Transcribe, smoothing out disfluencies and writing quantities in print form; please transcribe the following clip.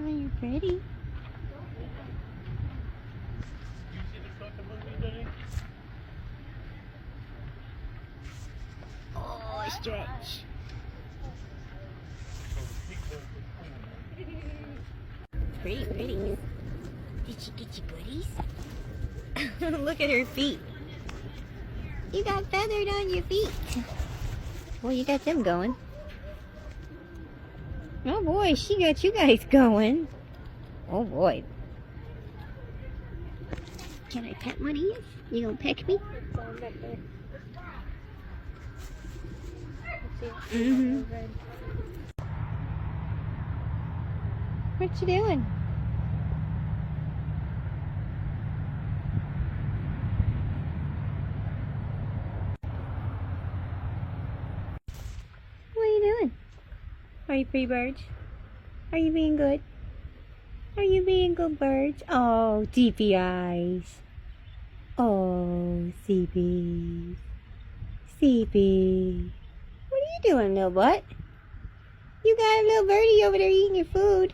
Oh, you're pretty. Oh, stretch. Pretty, pretty. Did she get you goodies? Look at her feet. You got feathered on your feet. Well, you got them going. Oh boy, she got you guys going. Oh boy. Can I pet one of you? You gonna peck me? Mm-hmm. What you doing? What are you doing? Are you pretty birds? Are you being good? Are you being good birds? Oh, deepy eyes. Oh, CB. CB. What are you doing, little butt? You got a little birdie over there eating your food.